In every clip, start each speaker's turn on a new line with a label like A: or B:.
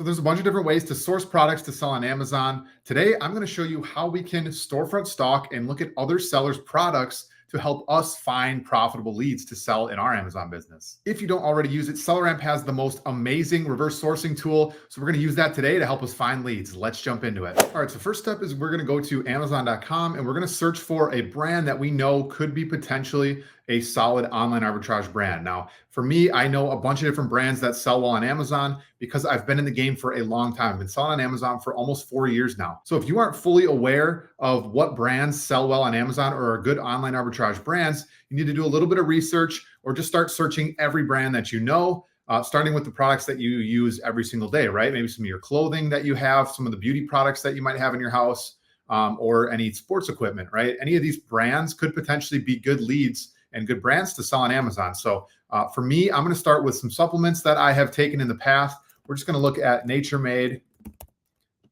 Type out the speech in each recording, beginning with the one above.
A: So there's a bunch of different ways to source products to sell on Amazon. Today, I'm going to show you how we can storefront stock and look at other sellers' products to help us find profitable leads to sell in our Amazon business. If you don't already use it, SellerAmp has the most amazing reverse sourcing tool. So we're going to use that today to help us find leads. Let's jump into it. All right, so first step is we're going to go to Amazon.com and we're going to search for a brand that we know could be potentially a solid online arbitrage brand. Now, for me, I know a bunch of different brands that sell well on Amazon because I've been in the game for a long time. I've been selling on Amazon for almost 4 years now. So if you aren't fully aware of what brands sell well on Amazon or are good online arbitrage brands, you need to do a little bit of research or just start searching every brand that you know, starting with the products that you use every single day, right? Maybe some of your clothing that you have, some of the beauty products that you might have in your house, or any sports equipment, right? Any of these brands could potentially be good leads and good brands to sell on Amazon. So for me, I'm going to start with some supplements that I have taken in the past. We're just going to look at Nature Made,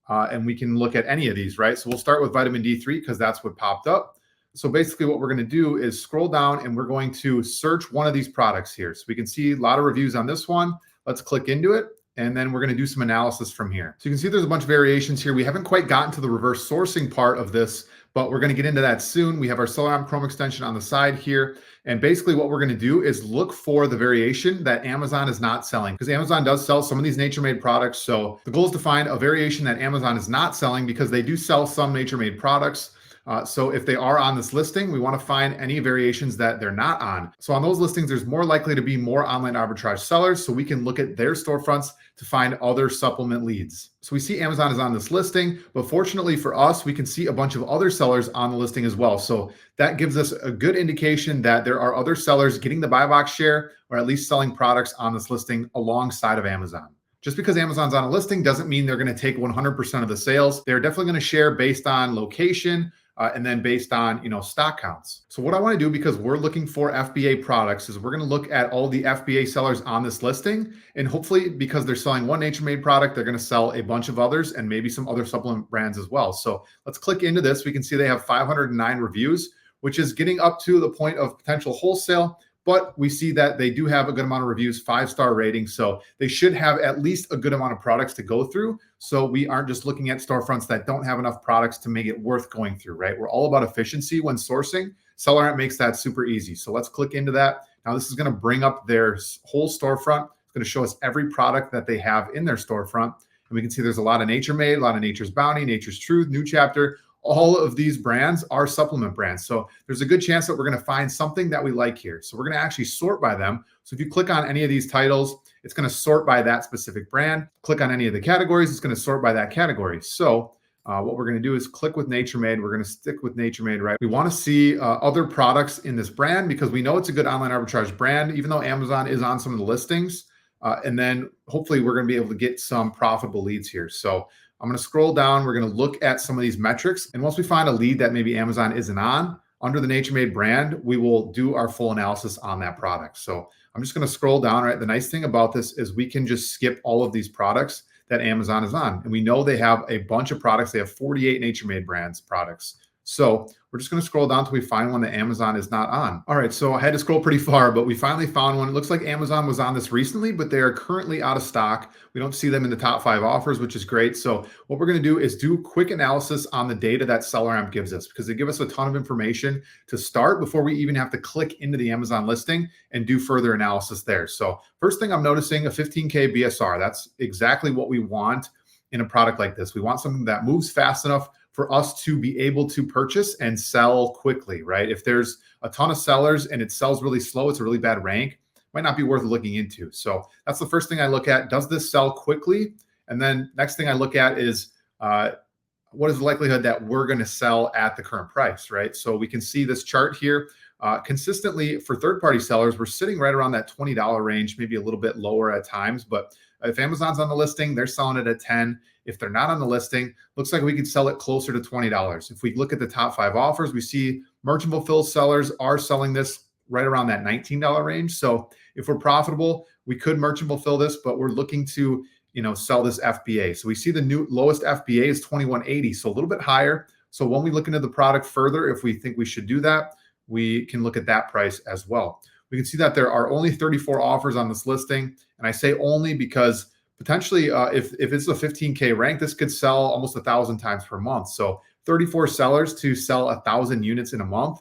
A: and we can look at any of these, right? So we'll start with vitamin D3 because that's what popped up. So basically what we're going to do is scroll down and we're going to search one of these products here. So we can see a lot of reviews on this one. Let's click into it. And then we're going to do some analysis from here. So you can see there's a bunch of variations here. We haven't quite gotten to the reverse sourcing part of this, but we're going to get into that soon. We have our SellerAmp Chrome extension on the side here. And basically what we're going to do is look for the variation that Amazon is not selling, because Amazon does sell some of these Nature Made products. So the goal is to find a variation that Amazon is not selling, because they do sell some Nature Made products. So if they are on this listing, we want to find any variations that they're not on. So on those listings, there's more likely to be more online arbitrage sellers. So we can look at their storefronts to find other supplement leads. So we see Amazon is on this listing, but fortunately for us, we can see a bunch of other sellers on the listing as well. So that gives us a good indication that there are other sellers getting the buy box share, or at least selling products on this listing alongside of Amazon. Just because Amazon's on a listing doesn't mean they're going to take 100% of the sales. They're definitely going to share based on location, and then based on, stock counts. So what I want to do, because we're looking for FBA products, is we're going to look at all the FBA sellers on this listing. And hopefully, because they're selling one Nature Made product, they're going to sell a bunch of others and maybe some other supplement brands as well. So let's click into this. We can see they have 509 reviews, which is getting up to the point of potential wholesale. But we see that they do have a good amount of reviews, 5-star ratings. So they should have at least a good amount of products to go through. So we aren't just looking at storefronts that don't have enough products to make it worth going through, right? We're all about efficiency when sourcing. SellerAmp makes that super easy. So let's click into that. Now this is going to bring up their whole storefront. It's going to show us every product that they have in their storefront. And we can see there's a lot of Nature Made, a lot of Nature's Bounty, Nature's Truth, New Chapter. All of these brands are supplement brands. So there's a good chance that we're going to find something that we like here. So we're going to actually sort by them. So if you click on any of these titles, it's going to sort by that specific brand. Click on any of the categories, it's going to sort by that category. So what we're going to do is click with Nature Made. We're going to stick with Nature Made, right? We want to see other products in this brand because we know it's a good online arbitrage brand, even though Amazon is on some of the listings. And then hopefully we're going to be able to get some profitable leads here. So I'm going to scroll down. We're going to look at some of these metrics. And once we find a lead that maybe Amazon isn't on, under the Nature Made brand, we will do our full analysis on that product. So I'm just going to scroll down, right? The nice thing about this is we can just skip all of these products that Amazon is on. And we know they have a bunch of products. They have 48 Nature Made brands products. So we're just going to scroll down until we find one that Amazon is not on. All right, so I had to scroll pretty far, but we finally found one. It looks like Amazon was on this recently, but they are currently out of stock. We don't see them in the top 5 offers, which is great. So what we're going to do is do quick analysis on the data that SellerAmp gives us, because they give us a ton of information to start before we even have to click into the Amazon listing and do further analysis there. So first thing I'm noticing, a 15K BSR. That's exactly what we want in a product like this. We want something that moves fast enough for us to be able to purchase and sell quickly, right? If there's a ton of sellers and it sells really slow, it's a really bad rank, might not be worth looking into. So that's the first thing I look at. Does this sell quickly? And then next thing I look at is what is the likelihood that we're going to sell at the current price, right? So we can see this chart here. Consistently for third-party sellers, we're sitting right around that $20 range, maybe a little bit lower at times. But if Amazon's on the listing, they're selling it at 10. If they're not on the listing, looks like we could sell it closer to $20. If we look at the top 5 offers, we see merchant fulfilled sellers are selling this right around that $19 range. So if we're profitable, we could merchant fulfill this, but we're looking to, sell this FBA. So we see the new lowest FBA is $21.80, so a little bit higher. So when we look into the product further, if we think we should do that, we can look at that price as well. We can see that there are only 34 offers on this listing. And I say only because Potentially, if it's a 15K rank, this could sell almost 1,000 times per month. So 34 sellers to sell 1,000 units in a month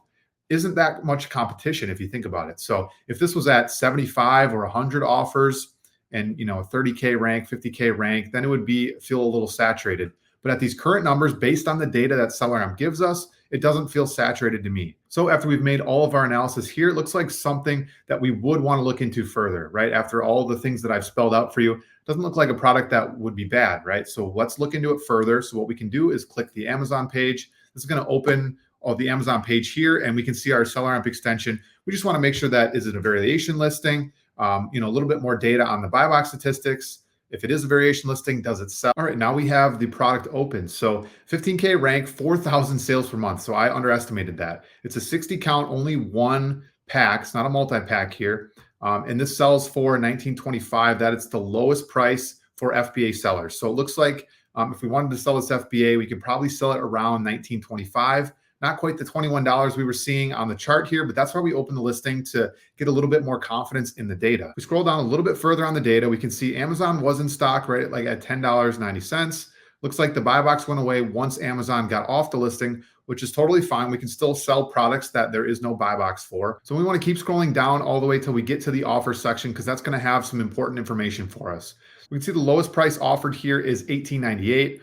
A: isn't that much competition if you think about it. So if this was at 75 or 100 offers and a 30K rank, 50K rank, then it would feel a little saturated. But at these current numbers, based on the data that SellerAmp gives us, it doesn't feel saturated to me. So after we've made all of our analysis here, it looks like something that we would want to look into further, right? After all the things that I've spelled out for you, it doesn't look like a product that would be bad, right? So let's look into it further. So what we can do is click the Amazon page. This is going to open the Amazon page here, and we can see our SellerAmp extension. We just want to make sure that is it a variation listing, a little bit more data on the buy box statistics. If it is a variation listing, does it sell? All right, now we have the product open. So 15K rank, 4,000 sales per month. So I underestimated that. It's a 60 count, only one pack. It's not a multi-pack here. And this sells for $19.25. That is the lowest price for FBA sellers. So it looks like if we wanted to sell this FBA, we could probably sell it around $19.25. Not quite the $21 we were seeing on the chart here, but that's why we opened the listing, to get a little bit more confidence in the data. We scroll down a little bit further on the data. We can see Amazon was in stock, right, like at $10.90. Looks like the buy box went away once Amazon got off the listing, which is totally fine. We can still sell products that there is no buy box for. So we want to keep scrolling down all the way till we get to the offer section, because that's going to have some important information for us. We can see the lowest price offered here is $18.98,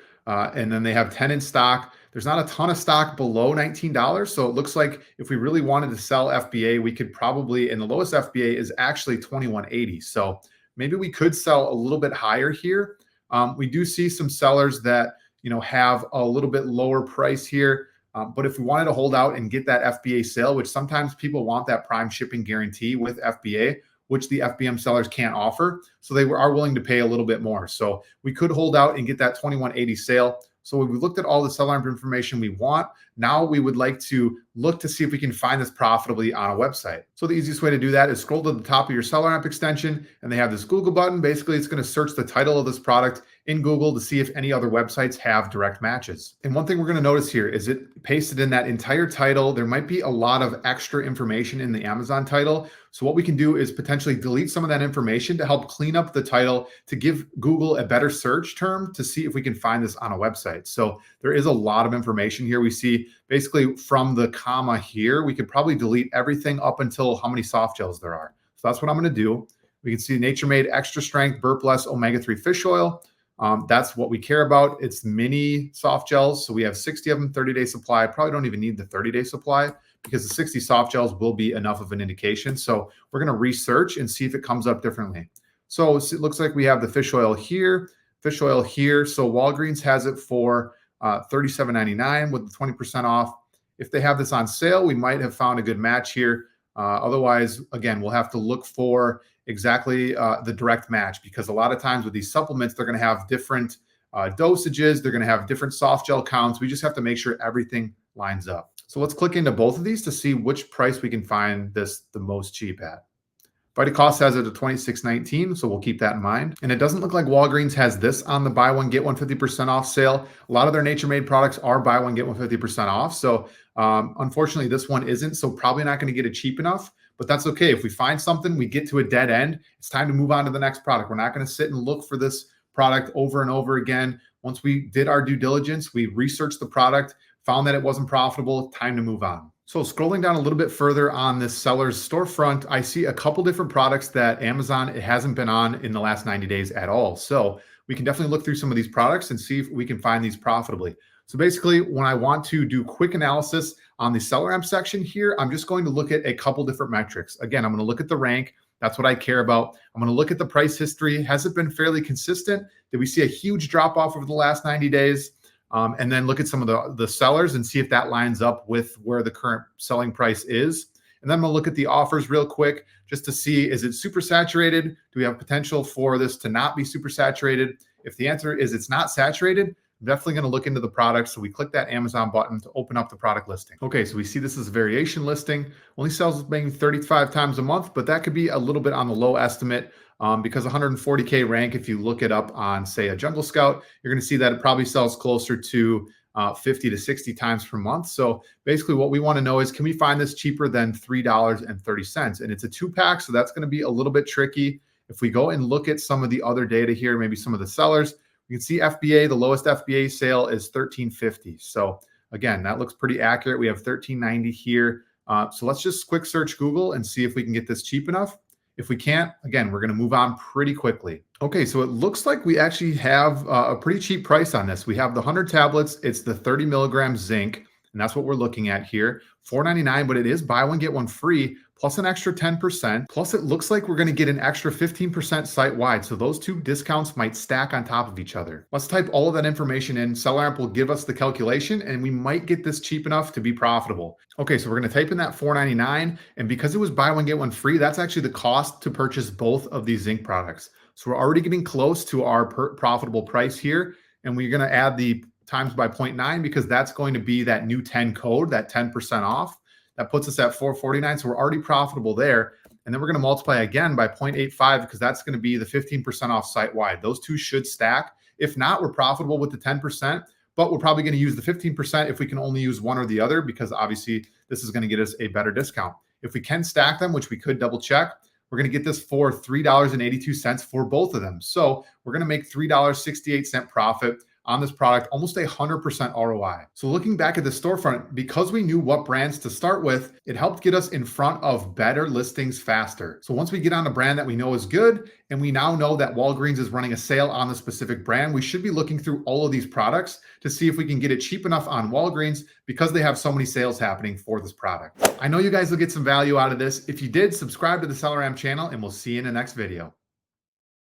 A: and then they have 10 in stock. There's not a ton of stock below $19. So it looks like if we really wanted to sell FBA, we could probably, and the lowest FBA is actually $21.80. So maybe we could sell a little bit higher here. We do see some sellers that, have a little bit lower price here. But if we wanted to hold out and get that FBA sale, which sometimes people want that prime shipping guarantee with FBA, which the FBM sellers can't offer. So they are willing to pay a little bit more. So we could hold out and get that $21.80 sale. So we've looked at all the SellerAmp information we want. Now we would like to look to see if we can find this profitably on a website. So the easiest way to do that is scroll to the top of your SellerAmp extension, and they have this Google button. Basically, it's going to search the title of this product in Google to see if any other websites have direct matches. And one thing we're going to notice here is it pasted in that entire title. There might be a lot of extra information in the Amazon title. So what we can do is potentially delete some of that information to help clean up the title, to give Google a better search term to see if we can find this on a website. So there is a lot of information here. We see basically from the comma here, we could probably delete everything up until how many soft gels there are. So that's what I'm going to do. We can see Nature Made Extra Strength Burp-Less Omega-3 Fish Oil. That's what we care about. It's mini soft gels. So we have 60 of them, 30-day supply. Probably don't even need the 30-day supply, because the 60 soft gels will be enough of an indication. So we're going to research and see if it comes up differently. So it looks like we have the fish oil here, fish oil here. So Walgreens has it for $37.99 with the 20% off. If they have this on sale, we might have found a good match here. Otherwise, again, we'll have to look for exactly the direct match, because a lot of times with these supplements, they're going to have different dosages. They're going to have different soft gel counts. We just have to make sure everything lines up. So let's click into both of these to see which price we can find this the most cheap at. VitaCost has it at $26.19, so we'll keep that in mind. And it doesn't look like Walgreens has this on the buy one, get one 50% off sale. A lot of their Nature Made products are buy one, get one 50% off. So unfortunately, this one isn't, so probably not going to get it cheap enough, but that's okay. If we find something, we get to a dead end, it's time to move on to the next product. We're not going to sit and look for this product over and over again. Once we did our due diligence, we researched the product, found that it wasn't profitable, time to move on. So scrolling down a little bit further on this seller's storefront, I see a couple different products that Amazon, it hasn't been on in the last 90 days at all. So we can definitely look through some of these products and see if we can find these profitably. So basically, when I want to do quick analysis on the SellerAmp section here, I'm just going to look at a couple different metrics. Again, I'm going to look at the rank. That's what I care about. I'm going to look at the price history. Has it been fairly consistent? Did we see a huge drop off over the last 90 days? And then look at some of the sellers and see if that lines up with where the current selling price is. And then I'm going to look at the offers real quick just to see, is it super saturated? Do we have potential for this to not be super saturated? If the answer is it's not saturated, I'm definitely going to look into the product. So we click that Amazon button to open up the product listing. Okay, so we see this is a variation listing. Only sells maybe 35 times a month, but that could be a little bit on the low estimate. Because 140K rank, if you look it up on, say, a Jungle Scout, you're going to see that it probably sells closer to 50 to 60 times per month. So basically what we want to know is, can we find this cheaper than $3.30? And it's a 2-pack, so that's going to be a little bit tricky. If we go and look at some of the other data here, maybe some of the sellers, we can see FBA, the lowest FBA sale is $13.50. So again, that looks pretty accurate. We have $13.90 here. So let's just quick search Google and see if we can get this cheap enough. If we can't, again, we're going to move on pretty quickly. Okay, so it looks like we actually have a pretty cheap price on this. We have the 100 tablets. It's the 30 milligram zinc, and that's what we're looking at here. $4.99, but it is buy one, get one free, plus an extra 10%. Plus, it looks like we're going to get an extra 15% site-wide. So those two discounts might stack on top of each other. Let's type all of that information in. SellerAmp will give us the calculation, and we might get this cheap enough to be profitable. Okay, so we're going to type in that $4.99, and because it was buy one, get one free, that's actually the cost to purchase both of these zinc products. So we're already getting close to our profitable price here, and we're going to add the times by 0.9 because that's going to be that new 10 code, that 10% off. That puts us at $4.49. So we're already profitable there. And then we're going to multiply again by 0.85 because that's going to be the 15% off site-wide. Those two should stack. If not, we're profitable with the 10%, but we're probably going to use the 15% if we can only use one or the other, because obviously this is going to get us a better discount. If we can stack them, which we could double check, we're going to get this for $3.82 for both of them. So we're going to make $3.68 profit on this product, almost 100% ROI. So looking back at the storefront, because we knew what brands to start with, it helped get us in front of better listings faster. So once we get on a brand that we know is good, and we now know that Walgreens is running a sale on the specific brand, we should be looking through all of these products to see if we can get it cheap enough on Walgreens because they have so many sales happening for this product. I know you guys will get some value out of this. If you did, subscribe to the SellerAmp channel, and we'll see you in the next video.